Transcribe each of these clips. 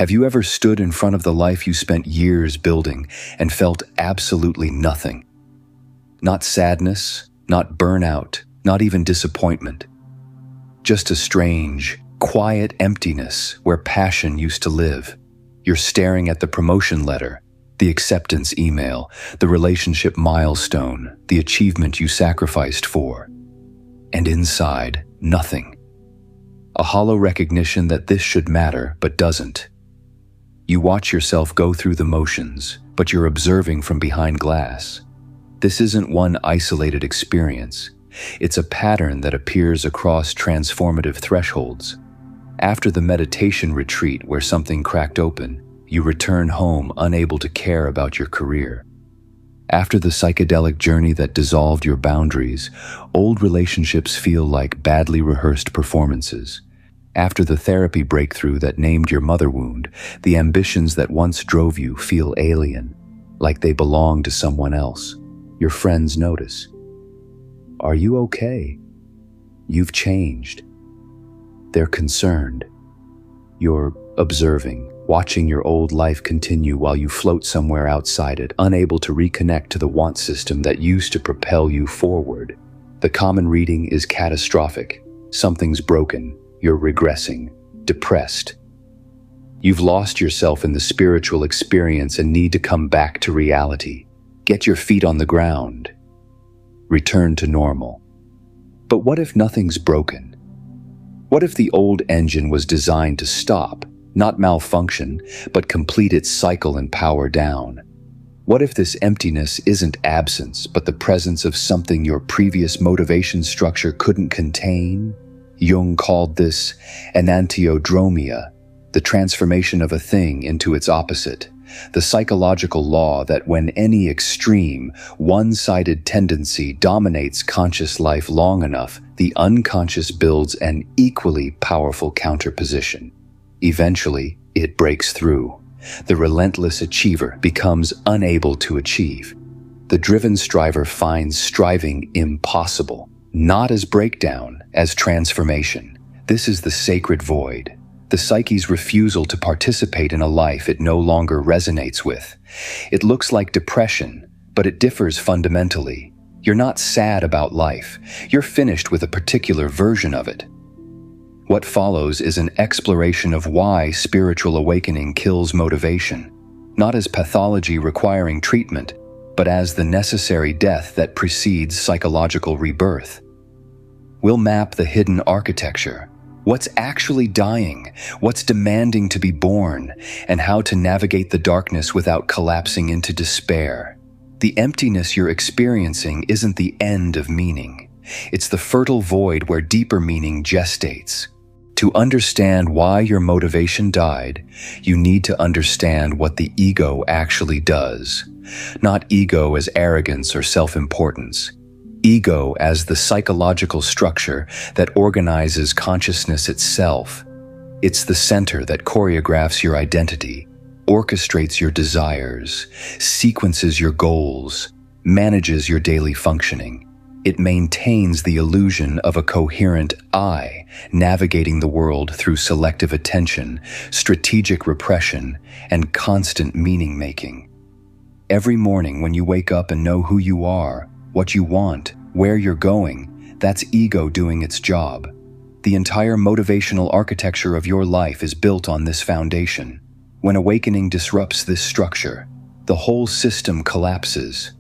Have you ever stood in front of the life you spent years building and felt absolutely nothing? Not sadness, not burnout, not even disappointment. Just a strange, quiet emptiness where passion used to live. You're staring at the promotion letter, the acceptance email, the relationship milestone, the achievement you sacrificed for. And inside, nothing. A hollow recognition that this should matter, but doesn't. You watch yourself go through the motions, but you're observing from behind glass. This isn't one isolated experience. It's a pattern that appears across transformative thresholds. After the meditation retreat where something cracked open, you return home unable to care about your career. After the psychedelic journey that dissolved your boundaries, old relationships feel like badly rehearsed performances. After the therapy breakthrough that named your mother wound, the ambitions that once drove you feel alien, like they belong to someone else. Your friends notice. Are you okay? You've changed. They're concerned. You're observing, watching your old life continue while you float somewhere outside it, unable to reconnect to the want system that used to propel you forward. The common reading is catastrophic. Something's broken. You're regressing, depressed. You've lost yourself in the spiritual experience and need to come back to reality. Get your feet on the ground. Return to normal. But what if nothing's broken? What if the old engine was designed to stop, not malfunction, but complete its cycle and power down? What if this emptiness isn't absence, but the presence of something your previous motivation structure couldn't contain? Jung called this Enantiodromia, the transformation of a thing into its opposite, the psychological law that when any extreme, one-sided tendency dominates conscious life long enough, the unconscious builds an equally powerful counterposition. Eventually, it breaks through. The relentless achiever becomes unable to achieve. The driven striver finds striving impossible, not as breakdown, as transformation. This is the sacred void, the psyche's refusal to participate in a life it no longer resonates with. It looks like depression, but it differs fundamentally. You're not sad about life. You're finished with a particular version of it. What follows is an exploration of why spiritual awakening kills motivation, not as pathology requiring treatment, but as the necessary death that precedes psychological rebirth. We'll map the hidden architecture, what's actually dying, what's demanding to be born, and how to navigate the darkness without collapsing into despair. The emptiness you're experiencing isn't the end of meaning. It's the fertile void where deeper meaning gestates. To understand why your motivation died, you need to understand what the ego actually does. Not ego as arrogance or self-importance. Ego as the psychological structure that organizes consciousness itself. It's the center that choreographs your identity, orchestrates your desires, sequences your goals, manages your daily functioning. It maintains the illusion of a coherent I, navigating the world through selective attention, strategic repression, and constant meaning-making. Every morning when you wake up and know who you are, what you want, where you're going, that's ego doing its job. The entire motivational architecture of your life is built on this foundation. When awakening disrupts this structure, the whole system collapses.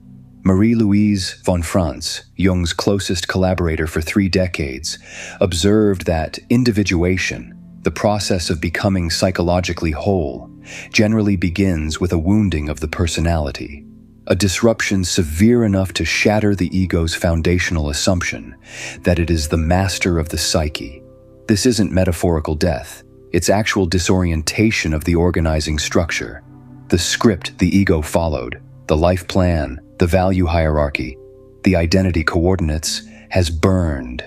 Marie-Louise von Franz, Jung's closest collaborator for 3 decades, observed that individuation, the process of becoming psychologically whole, generally begins with a wounding of the personality. A disruption severe enough to shatter the ego's foundational assumption that it is the master of the psyche. This isn't metaphorical death. It's actual disorientation of the organizing structure. The script the ego followed, the life plan, the value hierarchy, the identity coordinates, has burned.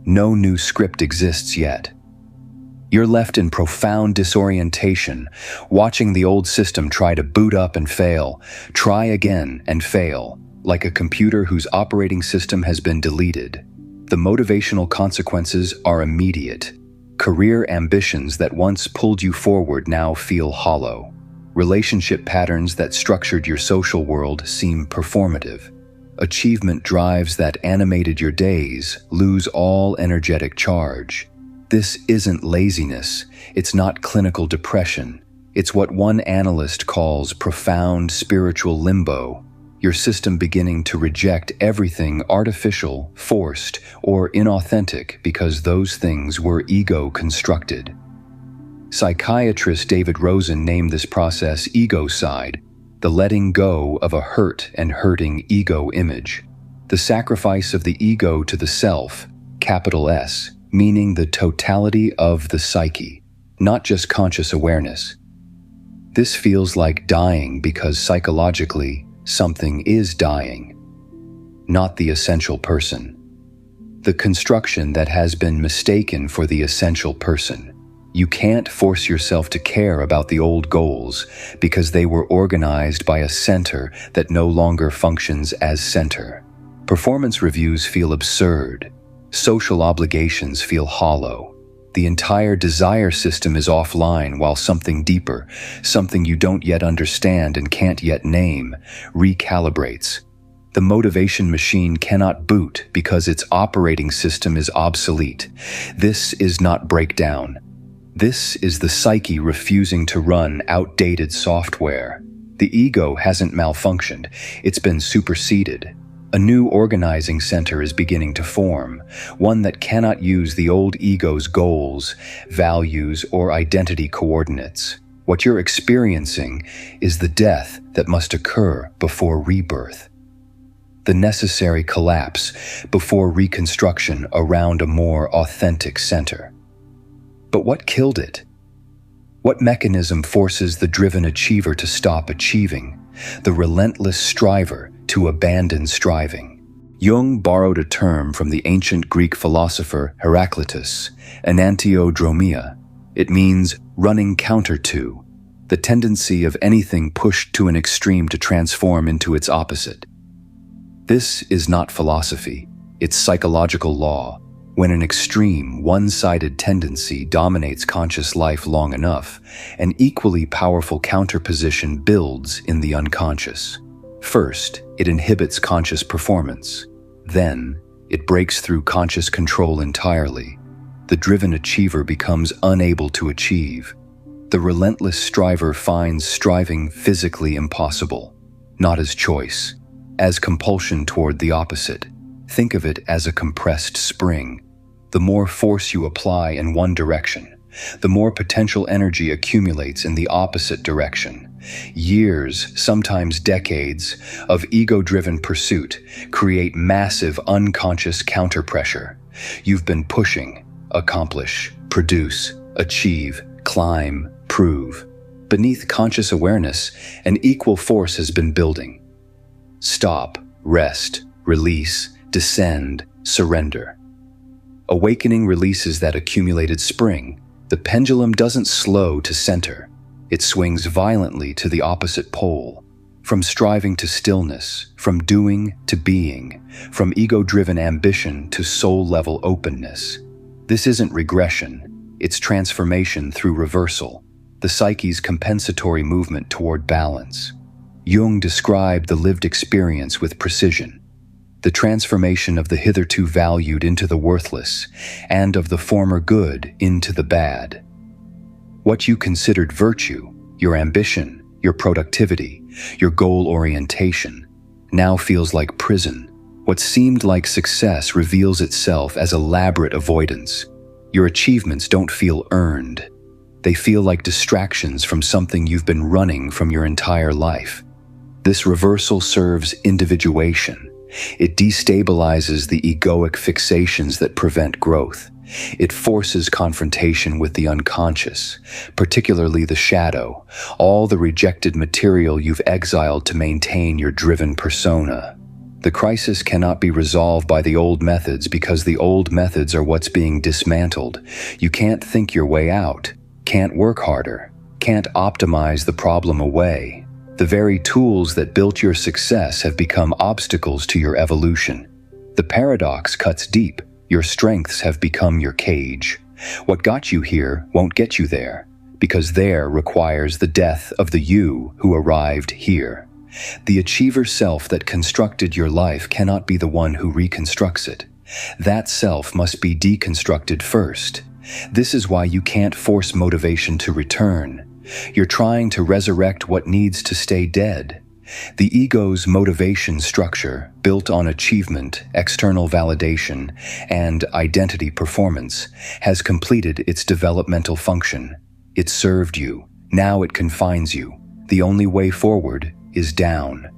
No new script exists yet. You're left in profound disorientation, watching the old system try to boot up and fail, try again and fail, like a computer whose operating system has been deleted. The motivational consequences are immediate. Career ambitions that once pulled you forward now feel hollow. Relationship patterns that structured your social world seem performative. Achievement drives that animated your days lose all energetic charge. This isn't laziness, it's not clinical depression. It's what one analyst calls profound spiritual limbo, your system beginning to reject everything artificial, forced, or inauthentic because those things were ego-constructed. Psychiatrist David Rosen named this process egocide, the letting go of a hurt and hurting ego image, the sacrifice of the ego to the self, capital S, meaning the totality of the psyche, not just conscious awareness. This feels like dying because psychologically, something is dying, not the essential person. The construction that has been mistaken for the essential person. You can't force yourself to care about the old goals because they were organized by a center that no longer functions as center. Performance reviews feel absurd. Social obligations feel hollow. The entire desire system is offline while something deeper, something you don't yet understand and can't yet name, recalibrates. The motivation machine cannot boot because its operating system is obsolete. This is not breakdown. This is the psyche refusing to run outdated software. The ego hasn't malfunctioned, it's been superseded. A new organizing center is beginning to form, one that cannot use the old ego's goals, values, or identity coordinates. What you're experiencing is the death that must occur before rebirth. The necessary collapse before reconstruction around a more authentic center. But what killed it? What mechanism forces the driven achiever to stop achieving, the relentless striver to abandon striving? Jung borrowed a term from the ancient Greek philosopher Heraclitus, Enantiodromia. It means running counter to, the tendency of anything pushed to an extreme to transform into its opposite. This is not philosophy, it's psychological law. When an extreme, one-sided tendency dominates conscious life long enough, an equally powerful counterposition builds in the unconscious. First, it inhibits conscious performance. Then, it breaks through conscious control entirely. The driven achiever becomes unable to achieve. The relentless striver finds striving physically impossible, not as choice, as compulsion toward the opposite. Think of it as a compressed spring. The more force you apply in one direction, the more potential energy accumulates in the opposite direction. Years, sometimes decades, of ego-driven pursuit create massive unconscious counterpressure. You've been pushing, accomplish, produce, achieve, climb, prove. Beneath conscious awareness, an equal force has been building. Stop, rest, release, descend, surrender. Awakening releases that accumulated spring. The pendulum doesn't slow to center. It swings violently to the opposite pole. From striving to stillness, from doing to being, from ego-driven ambition to soul-level openness. This isn't regression, it's transformation through reversal, the psyche's compensatory movement toward balance. Jung described the lived experience with precision. The transformation of the hitherto valued into the worthless, and of the former good into the bad. What you considered virtue, your ambition, your productivity, your goal orientation, now feels like prison. What seemed like success reveals itself as elaborate avoidance. Your achievements don't feel earned. They feel like distractions from something you've been running from your entire life. This reversal serves individuation. It destabilizes the egoic fixations that prevent growth. It forces confrontation with the unconscious, particularly the shadow, all the rejected material you've exiled to maintain your driven persona. The crisis cannot be resolved by the old methods because the old methods are what's being dismantled. You can't think your way out, can't work harder, can't optimize the problem away. The very tools that built your success have become obstacles to your evolution. The paradox cuts deep. Your strengths have become your cage. What got you here won't get you there, because there requires the death of the you who arrived here. The achiever self that constructed your life cannot be the one who reconstructs it. That self must be deconstructed first. This is why you can't force motivation to return. You're trying to resurrect what needs to stay dead. The ego's motivation structure, built on achievement, external validation, and identity performance, has completed its developmental function. It served you. Now it confines you. The only way forward is down.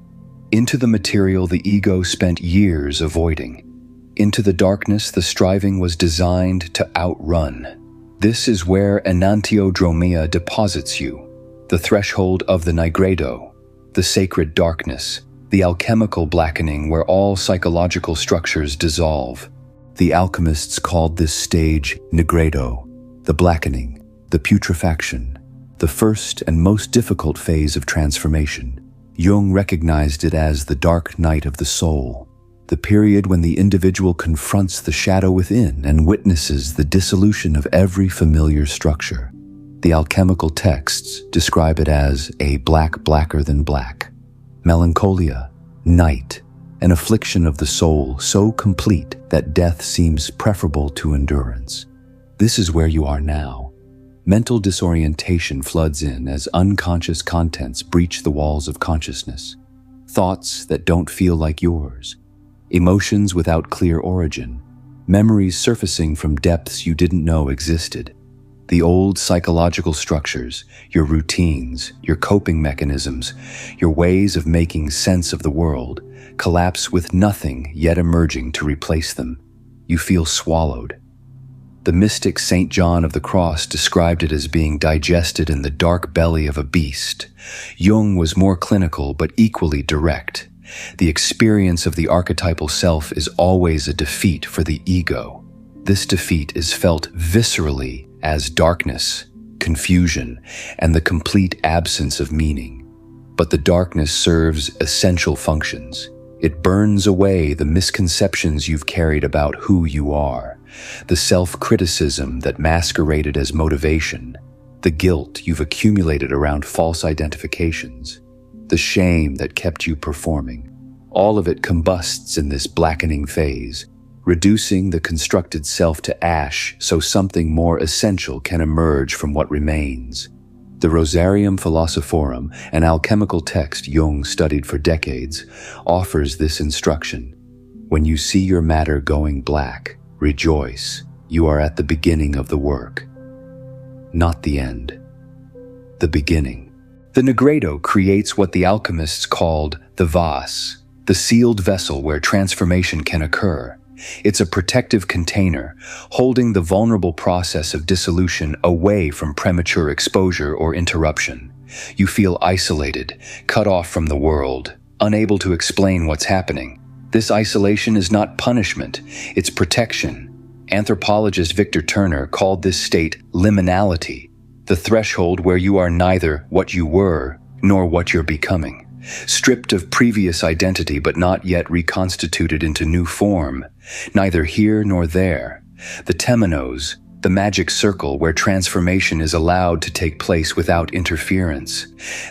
Into the material the ego spent years avoiding. Into the darkness the striving was designed to outrun. This is where Enantiodromia deposits you, the threshold of the Nigredo, the sacred darkness, the alchemical blackening where all psychological structures dissolve. The alchemists called this stage Nigredo, the blackening, the putrefaction, the first and most difficult phase of transformation. Jung recognized it as the dark night of the soul, the period when the individual confronts the shadow within and witnesses the dissolution of every familiar structure. The alchemical texts describe it as a black blacker than black, melancholia, night, an affliction of the soul so complete that death seems preferable to endurance. This is where you are now. Mental disorientation floods in as unconscious contents breach the walls of consciousness. Thoughts that don't feel like yours. Emotions without clear origin. Memories surfacing from depths you didn't know existed. The old psychological structures, your routines, your coping mechanisms, your ways of making sense of the world, collapse with nothing yet emerging to replace them. You feel swallowed. The mystic Saint John of the Cross described it as being digested in the dark belly of a beast. Jung was more clinical but equally direct. The experience of the archetypal self is always a defeat for the ego. This defeat is felt viscerally as darkness, confusion, and the complete absence of meaning. But the darkness serves essential functions. It burns away the misconceptions you've carried about who you are, the self-criticism that masqueraded as motivation, the guilt you've accumulated around false identifications, the shame that kept you performing. All of it combusts in this blackening phase, reducing the constructed self to ash so something more essential can emerge from what remains. The Rosarium Philosophorum, an alchemical text Jung studied for decades, offers this instruction. When you see your matter going black, rejoice. You are at the beginning of the work. Not the end. The beginning. The Nigredo creates what the alchemists called the vase, the sealed vessel where transformation can occur. It's a protective container, holding the vulnerable process of dissolution away from premature exposure or interruption. You feel isolated, cut off from the world, unable to explain what's happening. This isolation is not punishment, it's protection. Anthropologist Victor Turner called this state liminality, the threshold where you are neither what you were nor what you're becoming. Stripped of previous identity but not yet reconstituted into new form, neither here nor there. The temenos, the magic circle where transformation is allowed to take place without interference.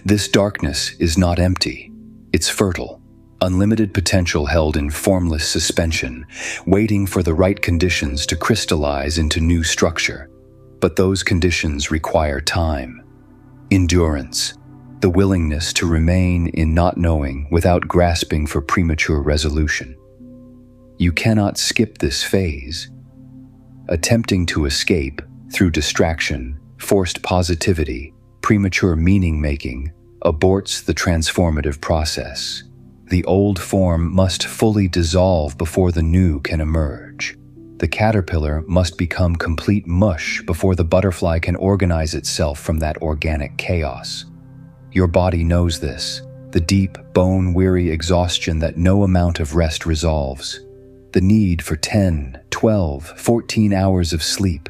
This darkness is not empty, it's fertile. Unlimited potential held in formless suspension, waiting for the right conditions to crystallize into new structure. But those conditions require time. Endurance. The willingness to remain in not knowing without grasping for premature resolution. You cannot skip this phase. Attempting to escape through distraction, forced positivity, premature meaning-making, aborts the transformative process. The old form must fully dissolve before the new can emerge. The caterpillar must become complete mush before the butterfly can organize itself from that organic chaos. Your body knows this, the deep, bone-weary exhaustion that no amount of rest resolves. The need for 10, 12, 14 hours of sleep,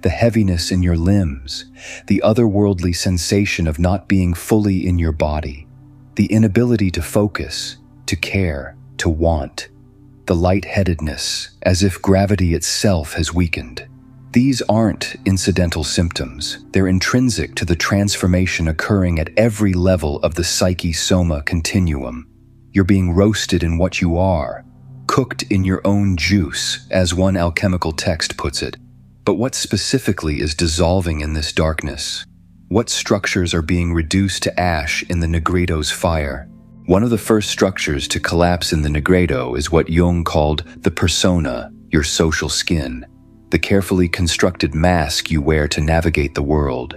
the heaviness in your limbs, the otherworldly sensation of not being fully in your body, the inability to focus, to care, to want, the lightheadedness, as if gravity itself has weakened, These aren't incidental symptoms. They're intrinsic to the transformation occurring at every level of the psyche-soma continuum. You're being roasted in what you are, cooked in your own juice, as one alchemical text puts it. But what specifically is dissolving in this darkness? What structures are being reduced to ash in the Nigredo's fire? One of the first structures to collapse in the Nigredo is what Jung called the persona, your social skin, the carefully constructed mask you wear to navigate the world.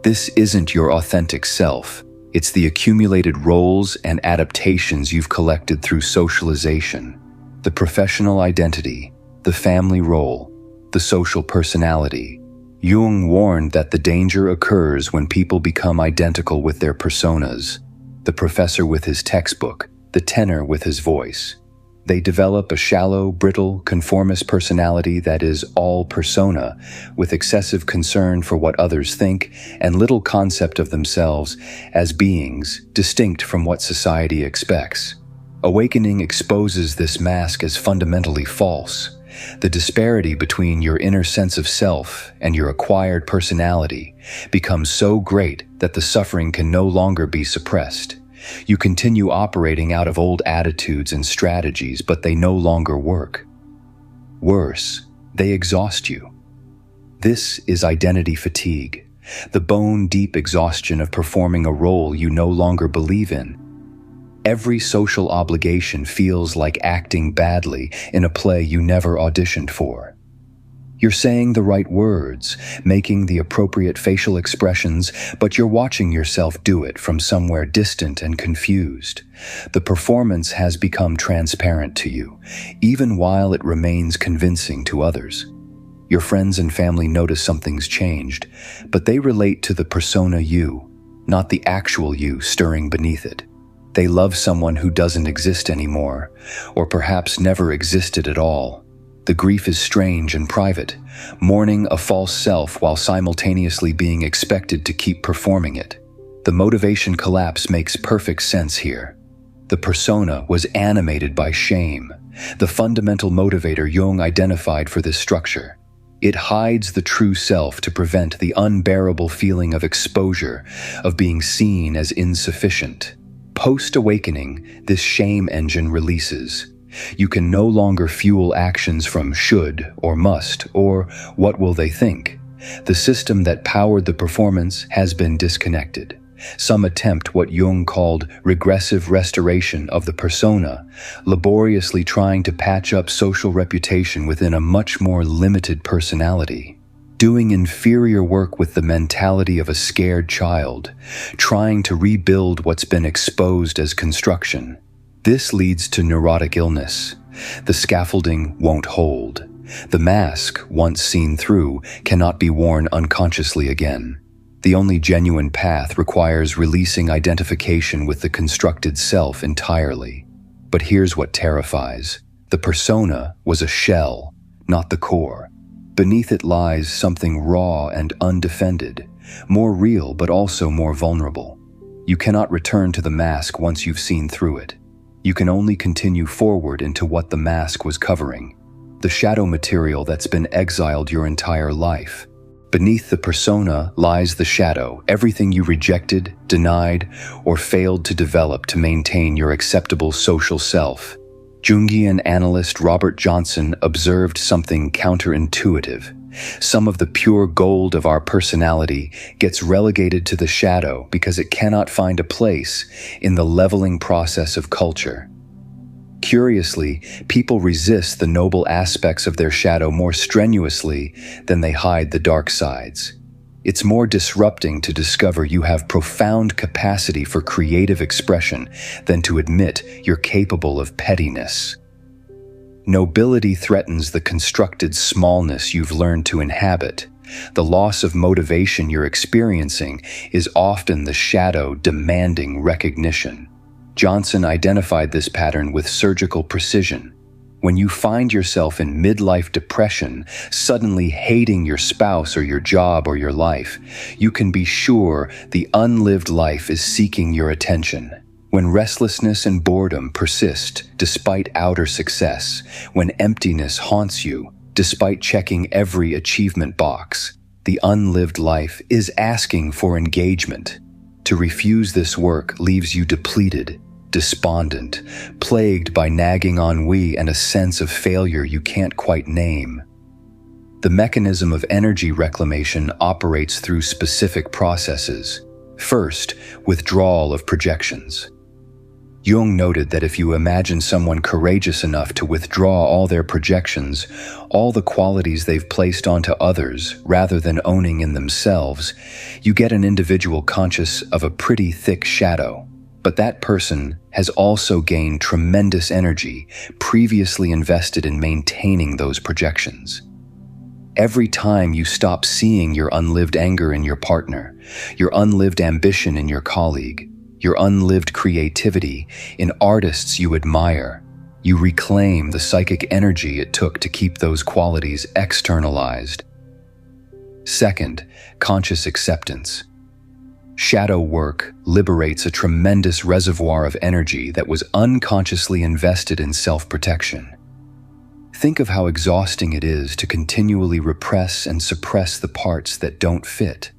This isn't your authentic self. It's the accumulated roles and adaptations you've collected through socialization, the professional identity, the family role, the social personality. Jung warned that the danger occurs when people become identical with their personas, the professor with his textbook, the tenor with his voice. They develop a shallow, brittle, conformist personality that is all persona, with excessive concern for what others think and little concept of themselves as beings distinct from what society expects. Awakening exposes this mask as fundamentally false. The disparity between your inner sense of self and your acquired personality becomes so great that the suffering can no longer be suppressed. You continue operating out of old attitudes and strategies, but they no longer work. Worse, they exhaust you. This is identity fatigue, the bone-deep exhaustion of performing a role you no longer believe in. Every social obligation feels like acting badly in a play you never auditioned for. You're saying the right words, making the appropriate facial expressions, but you're watching yourself do it from somewhere distant and confused. The performance has become transparent to you, even while it remains convincing to others. Your friends and family notice something's changed, but they relate to the persona you, not the actual you stirring beneath it. They love someone who doesn't exist anymore, or perhaps never existed at all. The grief is strange and private, mourning a false self while simultaneously being expected to keep performing it. The motivation collapse makes perfect sense here. The persona was animated by shame, the fundamental motivator Jung identified for this structure. It hides the true self to prevent the unbearable feeling of exposure, of being seen as insufficient. Post-awakening, this shame engine releases. You can no longer fuel actions from should or must or what will they think. The system that powered the performance has been disconnected. Some attempt what Jung called regressive restoration of the persona, laboriously trying to patch up social reputation within a much more limited personality. Doing inferior work with the mentality of a scared child, trying to rebuild what's been exposed as construction. This leads to neurotic illness. The scaffolding won't hold. The mask, once seen through, cannot be worn unconsciously again. The only genuine path requires releasing identification with the constructed self entirely. But here's what terrifies. The persona was a shell, not the core. Beneath it lies something raw and undefended, more real but also more vulnerable. You cannot return to the mask once you've seen through it. You can only continue forward into what the mask was covering, the shadow material that's been exiled your entire life. Beneath the persona lies the shadow, everything you rejected, denied, or failed to develop to maintain your acceptable social self. Jungian analyst Robert Johnson observed something counterintuitive. Some of the pure gold of our personality gets relegated to the shadow because it cannot find a place in the leveling process of culture. Curiously, people resist the noble aspects of their shadow more strenuously than they hide the dark sides. It's more disrupting to discover you have profound capacity for creative expression than to admit you're capable of pettiness. Nobility threatens the constructed smallness you've learned to inhabit. The loss of motivation you're experiencing is often the shadow demanding recognition. Johnson identified this pattern with surgical precision. When you find yourself in midlife depression, suddenly hating your spouse or your job or your life, you can be sure the unlived life is seeking your attention. When restlessness and boredom persist despite outer success, when emptiness haunts you Despite checking every achievement box, the unlived life is asking for engagement. To refuse this work leaves you depleted, despondent, plagued by nagging ennui and a sense of failure you can't quite name. The mechanism of energy reclamation operates through specific processes. First, withdrawal of projections. Jung noted that if you imagine someone courageous enough to withdraw all their projections, all the qualities they've placed onto others rather than owning in themselves, you get an individual conscious of a pretty thick shadow. But that person has also gained tremendous energy previously invested in maintaining those projections. Every time you stop seeing your unlived anger in your partner, your unlived ambition in your colleague, your unlived creativity in artists you admire, you reclaim the psychic energy it took to keep those qualities externalized. Second, conscious acceptance. Shadow work liberates a tremendous reservoir of energy that was unconsciously invested in self-protection. Think of how exhausting it is to continually repress and suppress the parts that don't fit.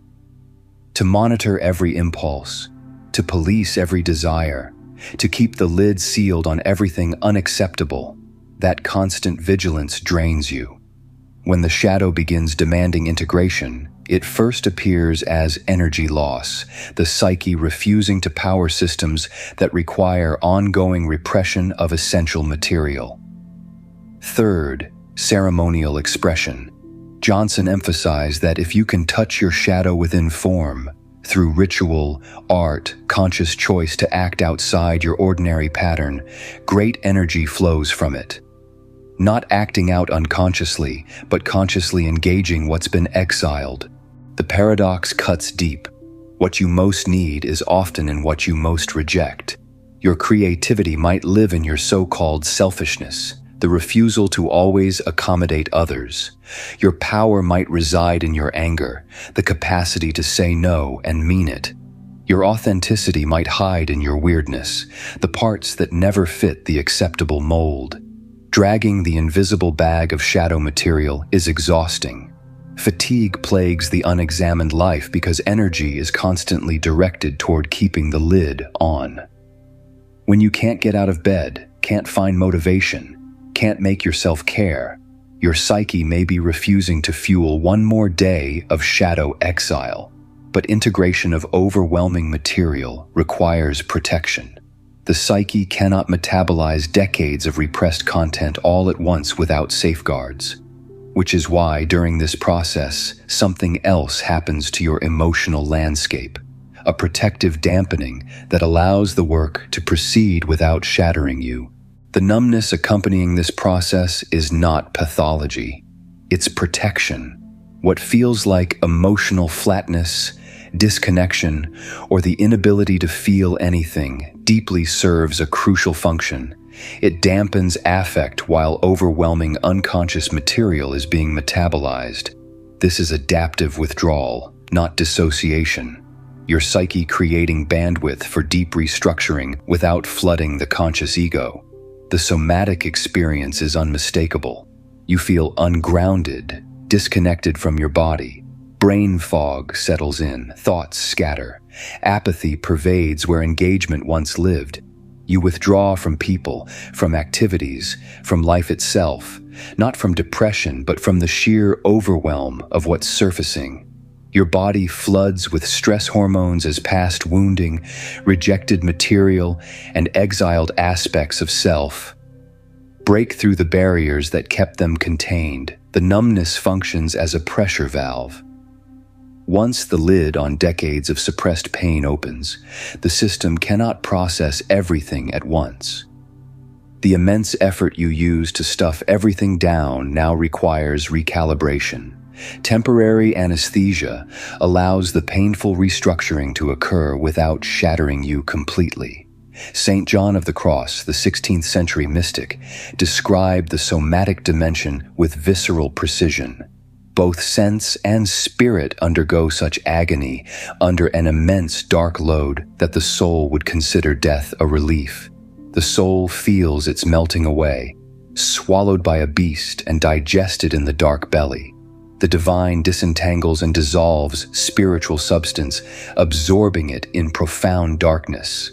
To monitor every impulse, to police every desire, to keep the lid sealed on everything unacceptable, that constant vigilance drains you. When the shadow begins demanding integration, it first appears as energy loss, the psyche refusing to power systems that require ongoing repression of essential material. Third, ceremonial expression. Johnson emphasized that if you can touch your shadow within form, through ritual, art, conscious choice to act outside your ordinary pattern, great energy flows from it. Not acting out unconsciously, but consciously engaging what's been exiled. The paradox cuts deep. What you most need is often in what you most reject. Your creativity might live in your so-called selfishness, the refusal to always accommodate others. Your power might reside in your anger, the capacity to say no and mean it. Your authenticity might hide in your weirdness, the parts that never fit the acceptable mold. Dragging the invisible bag of shadow material is exhausting. Fatigue plagues the unexamined life because energy is constantly directed toward keeping the lid on. When you can't get out of bed, can't find motivation, can't make yourself care, your psyche may be refusing to fuel one more day of shadow exile. But integration of overwhelming material requires protection. The psyche cannot metabolize decades of repressed content all at once without safeguards. Which is why, during this process, something else happens to your emotional landscape. A protective dampening that allows the work to proceed without shattering you. The numbness accompanying this process is not pathology. It's protection. What feels like emotional flatness, disconnection, or the inability to feel anything deeply serves a crucial function. It dampens affect while overwhelming unconscious material is being metabolized. This is adaptive withdrawal, not dissociation. Your psyche creating bandwidth for deep restructuring without flooding the conscious ego. The somatic experience is unmistakable. You feel ungrounded, disconnected from your body. Brain fog settles in, thoughts scatter. Apathy pervades where engagement once lived. You withdraw from people, from activities, from life itself, not from depression, but from the sheer overwhelm of what's surfacing. Your body floods with stress hormones as past wounding, rejected material, and exiled aspects of self. Break through the barriers that kept them contained. The numbness functions as a pressure valve. Once the lid on decades of suppressed pain opens, the system cannot process everything at once. The immense effort you use to stuff everything down now requires recalibration. Temporary anesthesia allows the painful restructuring to occur without shattering you completely. St. John of the Cross, the 16th century mystic, described the somatic dimension with visceral precision. Both sense and spirit undergo such agony under an immense dark load that the soul would consider death a relief. The soul feels its melting away. swallowed by a beast and digested in the dark belly. The divine disentangles and dissolves spiritual substance, absorbing it in profound darkness.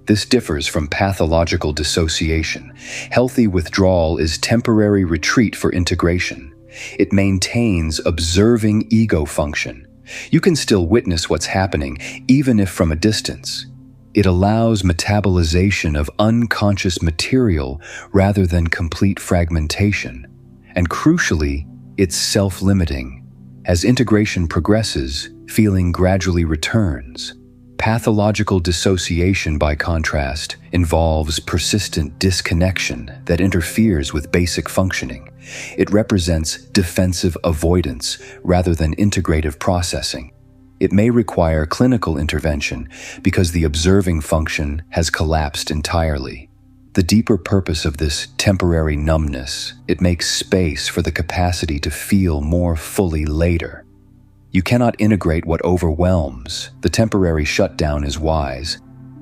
This differs from pathological dissociation. Healthy withdrawal is temporary retreat for integration. It maintains observing ego function. You can still witness what's happening, even if from a distance. It allows metabolization of unconscious material rather than complete fragmentation. And crucially, it's self-limiting. As integration progresses, feeling gradually returns. Pathological dissociation, by contrast, involves persistent disconnection that interferes with basic functioning. It represents defensive avoidance rather than integrative processing. It may require clinical intervention because the observing function has collapsed entirely. The deeper purpose of this temporary numbness, it makes space for the capacity to feel more fully later. You cannot integrate what overwhelms. The temporary shutdown is wise.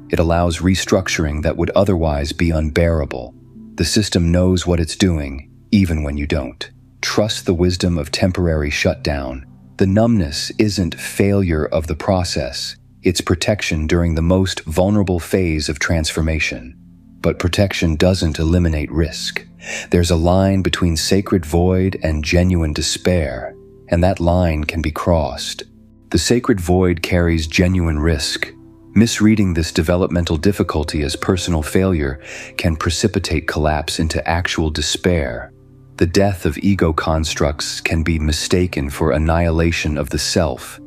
It allows restructuring that would otherwise be unbearable. The system knows what it's doing, even when you don't. Trust the wisdom of temporary shutdown. The numbness isn't failure of the process. It's protection during the most vulnerable phase of transformation. But protection doesn't eliminate risk. There's a line between sacred void and genuine despair, and that line can be crossed. The sacred void carries genuine risk. Misreading this developmental difficulty as personal failure can precipitate collapse into actual despair. The death of ego constructs can be mistaken for annihilation of the self.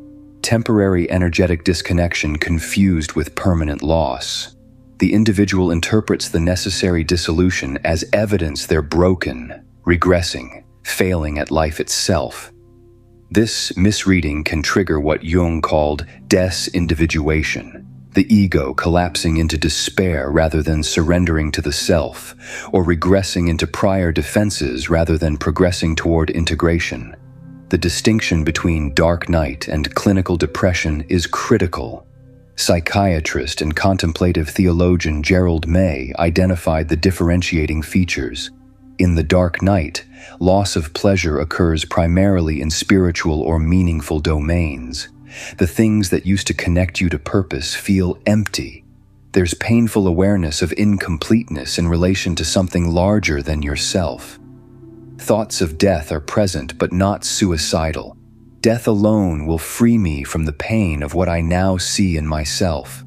Temporary energetic disconnection confused with permanent loss. The individual interprets the necessary dissolution as evidence they're broken, regressing, failing at life itself. This misreading can trigger what Jung called desindividuation, the ego collapsing into despair rather than surrendering to the self, or regressing into prior defenses rather than progressing toward integration. The distinction between dark night and clinical depression is critical. Psychiatrist and contemplative theologian Gerald May identified the differentiating features. In the dark night, loss of pleasure occurs primarily in spiritual or meaningful domains. The things that used to connect you to purpose feel empty. There's painful awareness of incompleteness in relation to something larger than yourself. Thoughts of death are present but not suicidal. Death alone will free me from the pain of what I now see in myself.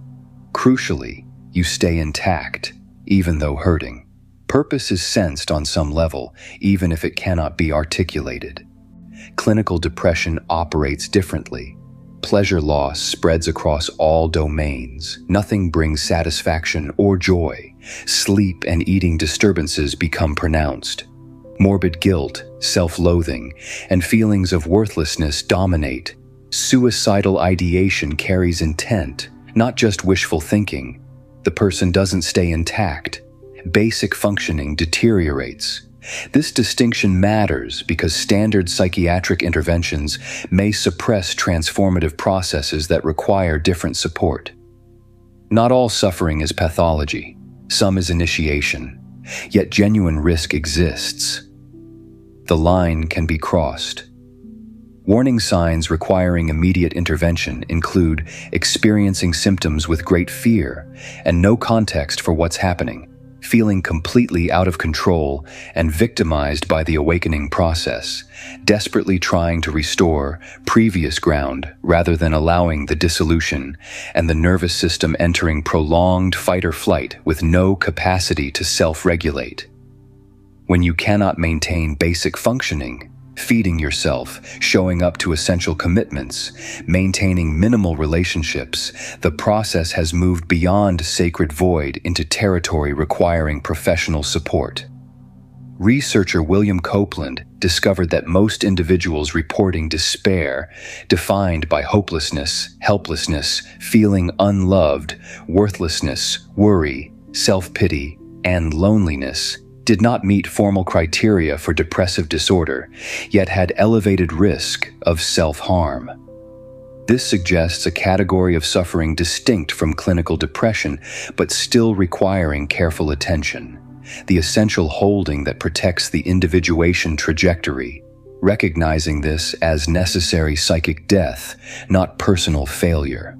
Crucially, you stay intact, even though hurting. Purpose is sensed on some level, even if it cannot be articulated. Clinical depression operates differently. Pleasure loss spreads across all domains. Nothing brings satisfaction or joy. Sleep and eating disturbances become pronounced. Morbid guilt, self-loathing, and feelings of worthlessness dominate. Suicidal ideation carries intent, not just wishful thinking. The person doesn't stay intact. Basic functioning deteriorates. This distinction matters because standard psychiatric interventions may suppress transformative processes that require different support. Not all suffering is pathology. Some is initiation. Yet genuine risk exists. The line can be crossed. Warning signs requiring immediate intervention include experiencing symptoms with great fear and no context for what's happening, feeling completely out of control and victimized by the awakening process, desperately trying to restore previous ground rather than allowing the dissolution, and the nervous system entering prolonged fight or flight with no capacity to self-regulate. When you cannot maintain basic functioning, feeding yourself, showing up to essential commitments, maintaining minimal relationships, the process has moved beyond sacred void into territory requiring professional support. Researcher William Copeland discovered that most individuals reporting despair, defined by hopelessness, helplessness, feeling unloved, worthlessness, worry, self-pity, and loneliness, did not meet formal criteria for depressive disorder, yet had elevated risk of self-harm. This suggests a category of suffering distinct from clinical depression, but still requiring careful attention. the essential holding that protects the individuation trajectory, recognizing this as necessary psychic death, not personal failure.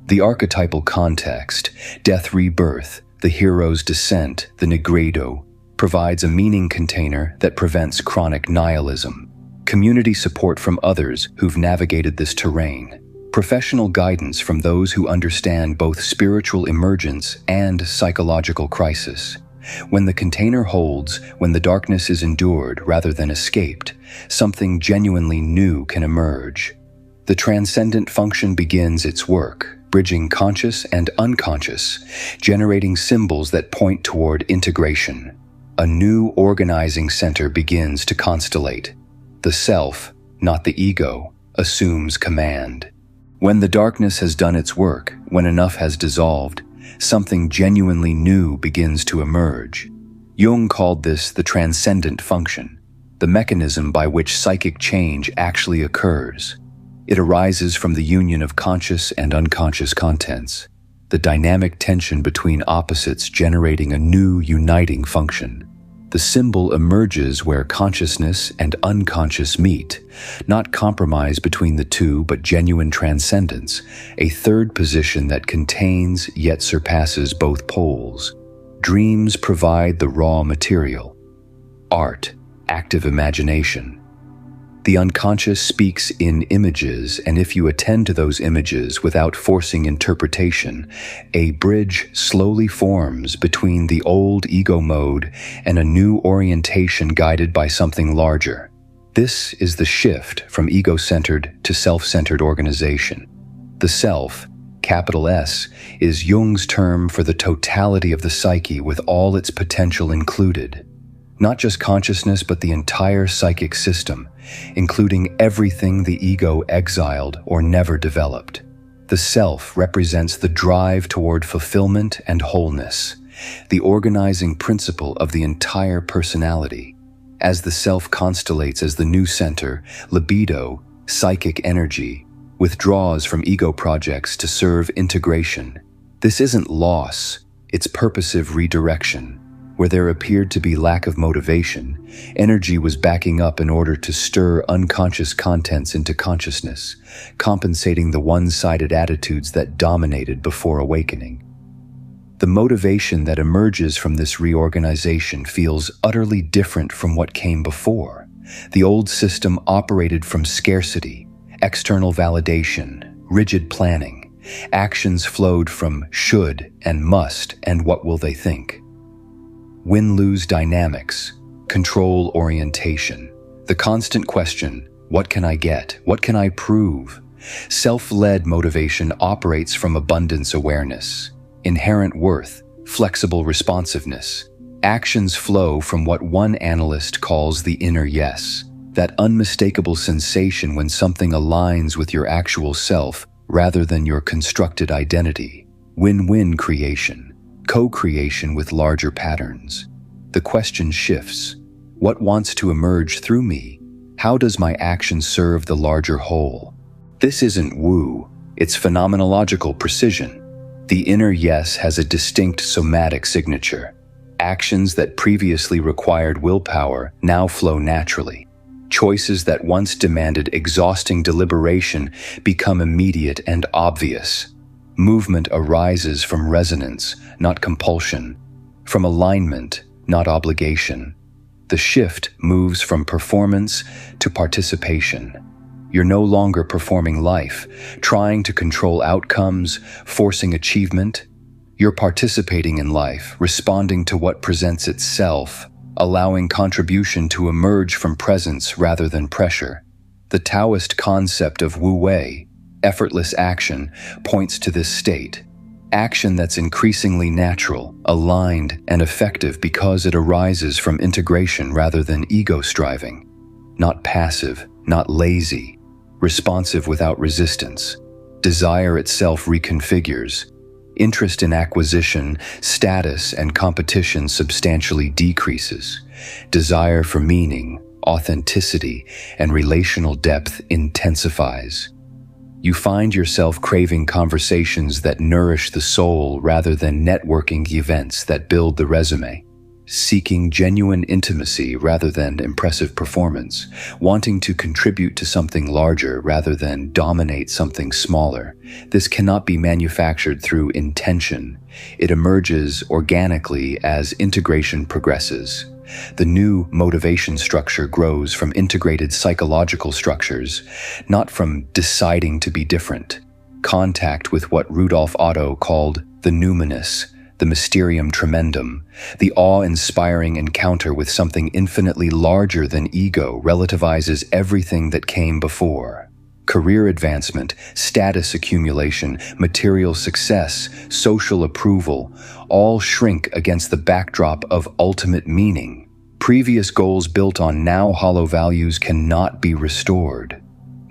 The archetypal context, death rebirth, the hero's descent, the Nigredo, provides a meaning container that prevents chronic nihilism. Community support from others who've navigated this terrain. Professional guidance from those who understand both spiritual emergence and psychological crisis. When the container holds, when the darkness is endured rather than escaped, something genuinely new can emerge. The transcendent function begins its work, bridging conscious and unconscious, generating symbols that point toward integration. A new organizing center begins to constellate. The self, not the ego, assumes command. When the darkness has done its work, when enough has dissolved, something genuinely new begins to emerge. Jung called this the transcendent function, the mechanism by which psychic change actually occurs. It arises from the union of conscious and unconscious contents, the dynamic tension between opposites generating a new uniting function. The symbol emerges where consciousness and unconscious meet, not compromise between the two but genuine transcendence, a third position that contains yet surpasses both poles. Dreams provide the raw material. Art, active imagination. The unconscious speaks in images, and if you attend to those images without forcing interpretation, a bridge slowly forms between the old ego mode and a new orientation guided by something larger. This is the shift from ego-centered to self-centered organization. The self, capital S, is Jung's term for the totality of the psyche with all its potential included. Not just consciousness, but the entire psychic system, including everything the ego exiled or never developed. The self represents the drive toward fulfillment and wholeness, the organizing principle of the entire personality. As the self constellates as the new center, libido, psychic energy, withdraws from ego projects to serve integration. This isn't loss, it's purposive redirection. Where there appeared to be lack of motivation, energy was backing up in order to stir unconscious contents into consciousness, compensating the one-sided attitudes that dominated before awakening. The motivation that emerges from this reorganization feels utterly different from what came before. The old system operated from scarcity, external validation, rigid planning. Actions flowed from should and must and what will they think. Win-lose dynamics, control orientation, the constant question, what can I get? What can I prove? Self-led motivation operates from abundance awareness, inherent worth, flexible responsiveness. Actions flow from what one analyst calls the inner yes, that unmistakable sensation when something aligns with your actual self rather than your constructed identity. Win-win creation. Co-creation with larger patterns. The question shifts. What wants to emerge through me? How does my action serve the larger whole? This isn't woo, it's phenomenological precision. The inner yes has a distinct somatic signature. Actions that previously required willpower now flow naturally. Choices that once demanded exhausting deliberation become immediate and obvious. Movement arises from resonance, not compulsion, from alignment, not obligation. The shift moves from performance to participation. You're no longer performing life, trying to control outcomes, forcing achievement. You're participating in life, responding to what presents itself, allowing contribution to emerge from presence rather than pressure. The Taoist concept of wu wei, effortless action, points to this state. Action that's increasingly natural, aligned, and effective because it arises from integration rather than ego striving. Not passive, not lazy, responsive without resistance. Desire itself reconfigures. Interest in acquisition, status, and competition substantially decreases. Desire for meaning, authenticity, and relational depth intensifies. You find yourself craving conversations that nourish the soul rather than networking events that build the resume. seeking genuine intimacy rather than impressive performance, wanting to contribute to something larger rather than dominate something smaller. This cannot be manufactured through intention. It emerges organically as integration progresses. The new motivation structure grows from integrated psychological structures, not from deciding to be different. Contact with what Rudolf Otto called the numbness, the mysterium tremendum, the awe-inspiring encounter with something infinitely larger than ego relativizes everything that came before. Career advancement, status accumulation, material success, social approval, all shrink against the backdrop of ultimate meaning. Previous goals built on now hollow values cannot be restored.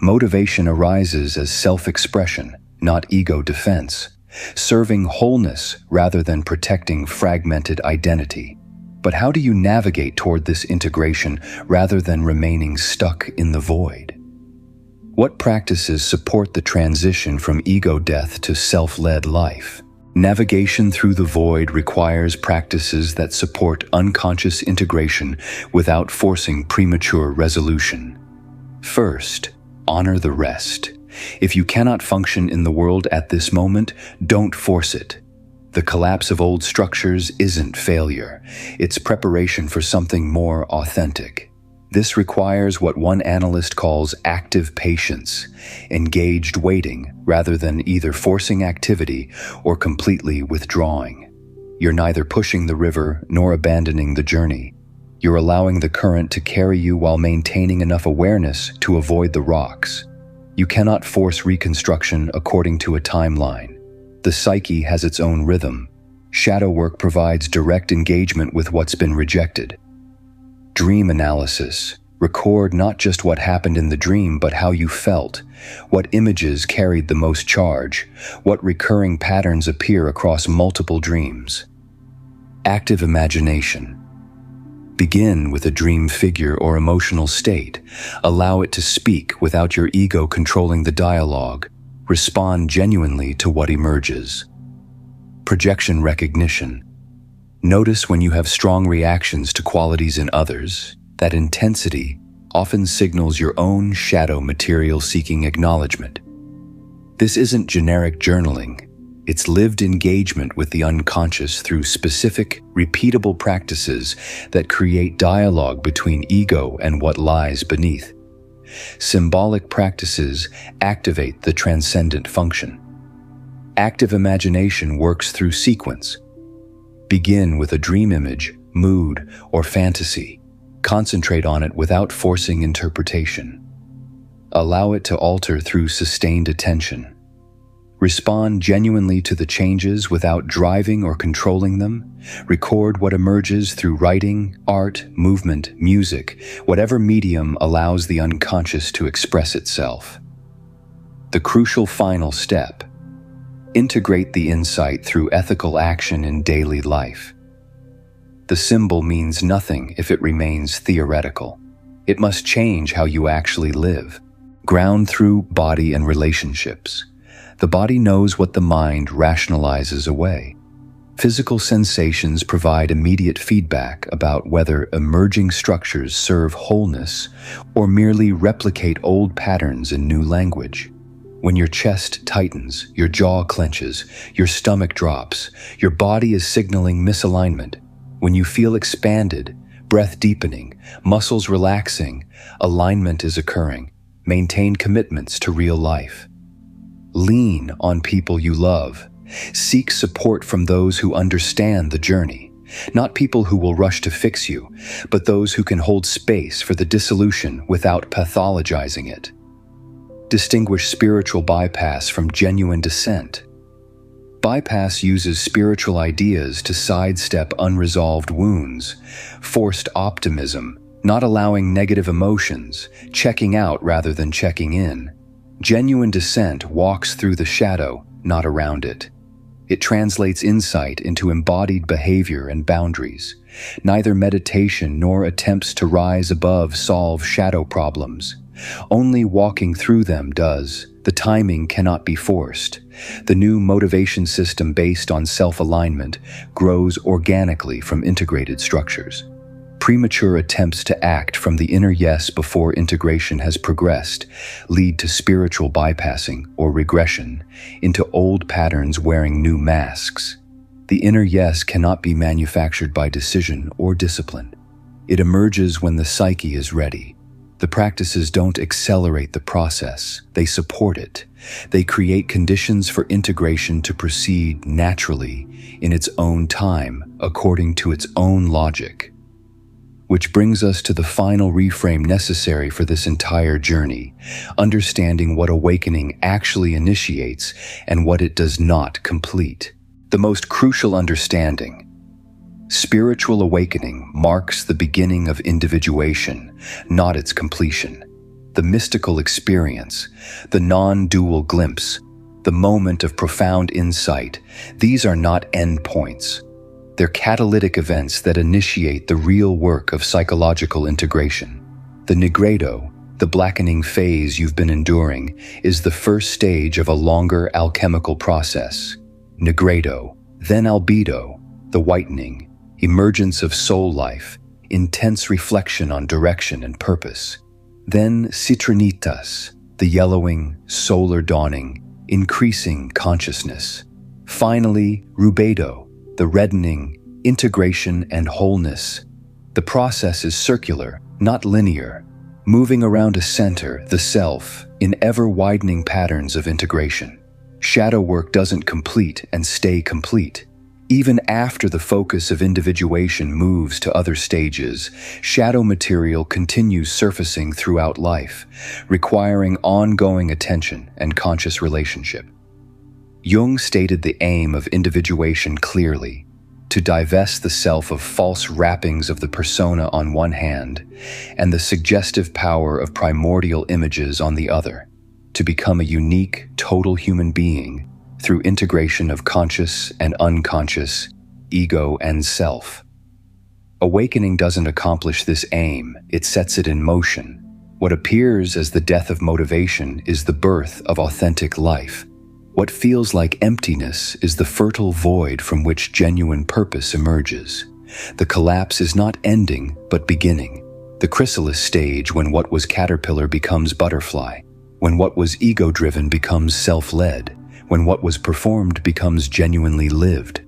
Motivation arises as self-expression, not ego defense, serving wholeness rather than protecting fragmented identity. But how do you navigate toward this integration rather than remaining stuck in the void? What practices support the transition from ego death to self-led life? Navigation through the void requires practices that support unconscious integration without forcing premature resolution. First, honor the rest. If you cannot function in the world at this moment, don't force it. The collapse of old structures isn't failure. It's preparation for something more authentic. This requires what one analyst calls active patience, engaged waiting rather than either forcing activity or completely withdrawing. You're neither pushing the river nor abandoning the journey. You're allowing the current to carry you while maintaining enough awareness to avoid the rocks. You cannot force reconstruction according to a timeline. The psyche has its own rhythm. Shadow work provides direct engagement with what's been rejected. Dream analysis. Record not just what happened in the dream, but how you felt, what images carried the most charge, what recurring patterns appear across multiple dreams. Active imagination. Begin with a dream figure or emotional state. Allow it to speak without your ego controlling the dialogue. Respond genuinely to what emerges. Projection recognition. Notice when you have strong reactions to qualities in others. That intensity often signals your own shadow material seeking acknowledgement. This isn't generic journaling. It's lived engagement with the unconscious through specific, repeatable practices that create dialogue between ego and what lies beneath. Symbolic practices activate the transcendent function. Active imagination works through sequence. Begin with a dream image, mood, or fantasy. Concentrate on it without forcing interpretation. Allow it to alter through sustained attention. Respond genuinely to the changes without driving or controlling them. Record what emerges through writing, art, movement, music, whatever medium allows the unconscious to express itself. The crucial final step. Integrate the insight through ethical action in daily life. The symbol means nothing if it remains theoretical. It must change how you actually live. Ground through body and relationships. The body knows what the mind rationalizes away. Physical sensations provide immediate feedback about whether emerging structures serve wholeness or merely replicate old patterns in new language. When your chest tightens, your jaw clenches, your stomach drops, your body is signaling misalignment. When you feel expanded, breath deepening, muscles relaxing, alignment is occurring. Maintain commitments to real life. Lean on people you love. Seek support from those who understand the journey. Not people who will rush to fix you, but those who can hold space for the dissolution without pathologizing it. Distinguish spiritual bypass from genuine dissent. Bypass uses spiritual ideas to sidestep unresolved wounds, forced optimism, not allowing negative emotions, checking out rather than checking in. Genuine dissent walks through the shadow, not around it. It translates insight into embodied behavior and boundaries. Neither meditation nor attempts to rise above solve shadow problems. Only walking through them does. The timing cannot be forced. The new motivation system based on self-alignment grows organically from integrated structures. Premature attempts to act from the inner yes before integration has progressed lead to spiritual bypassing or regression into old patterns wearing new masks. The inner yes cannot be manufactured by decision or discipline. It emerges when the psyche is ready. The practices don't accelerate the process, they support it. They create conditions for integration to proceed naturally in its own time, according to its own logic. Which brings us to the final reframe necessary for this entire journey, understanding what awakening actually initiates and what it does not complete. The most crucial understanding. Spiritual awakening marks the beginning of individuation, not its completion. The mystical experience, the non-dual glimpse, the moment of profound insight, these are not endpoints. They're catalytic events that initiate the real work of psychological integration. The Nigredo, the blackening phase you've been enduring, is the first stage of a longer alchemical process. Nigredo, then albedo, the whitening, emergence of soul life, intense reflection on direction and purpose. Then citrinitas, the yellowing, solar dawning, increasing consciousness. Finally, rubedo, the reddening, integration and wholeness. The process is circular, not linear, moving around a center, the self, in ever-widening patterns of integration. Shadow work doesn't complete and stay complete. Even after the focus of individuation moves to other stages, shadow material continues surfacing throughout life, requiring ongoing attention and conscious relationship. Jung stated the aim of individuation clearly: to divest the self of false wrappings of the persona on one hand, and the suggestive power of primordial images on the other, to become a unique, total human being through integration of conscious and unconscious, ego and self. Awakening doesn't accomplish this aim, it sets it in motion. What appears as the death of motivation is the birth of authentic life. What feels like emptiness is the fertile void from which genuine purpose emerges. The collapse is not ending, but beginning. The chrysalis stage, when what was caterpillar becomes butterfly, when what was ego-driven becomes self-led, when what was performed becomes genuinely lived.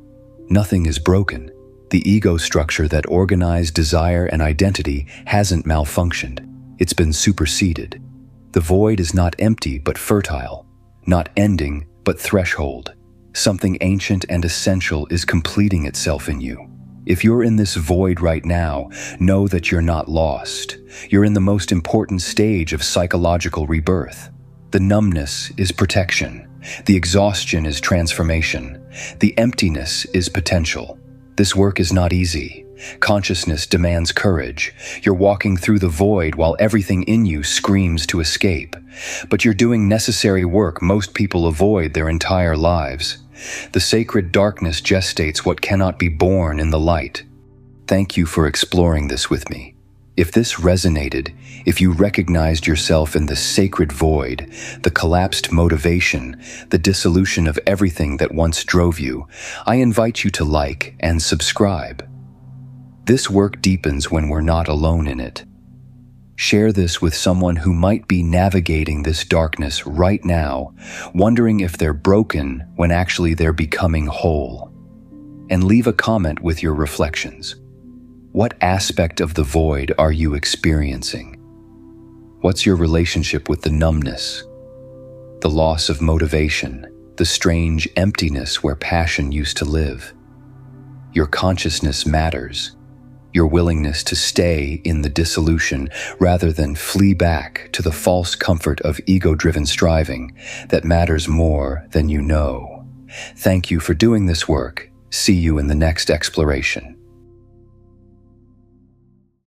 Nothing is broken. The ego structure that organized desire and identity hasn't malfunctioned. It's been superseded. The void is not empty, but fertile. Not ending, but threshold. Something ancient and essential is completing itself in you. If you're in this void right now, know that you're not lost. You're in the most important stage of psychological rebirth. The numbness is protection. The exhaustion is transformation. The emptiness is potential. This work is not easy. Consciousness demands courage. You're walking through the void while everything in you screams to escape. But you're doing necessary work most people avoid their entire lives. The sacred darkness gestates what cannot be born in the light. Thank you for exploring this with me. If this resonated, if you recognized yourself in the sacred void, the collapsed motivation, the dissolution of everything that once drove you, I invite you to like and subscribe. This work deepens when we're not alone in it. Share this with someone who might be navigating this darkness right now, wondering if they're broken when actually they're becoming whole. And leave a comment with your reflections. What aspect of the void are you experiencing? What's your relationship with the numbness? The loss of motivation, the strange emptiness where passion used to live. Your consciousness matters. Your willingness to stay in the dissolution rather than flee back to the false comfort of ego-driven striving that matters more than you know. Thank you for doing this work. See you in the next exploration.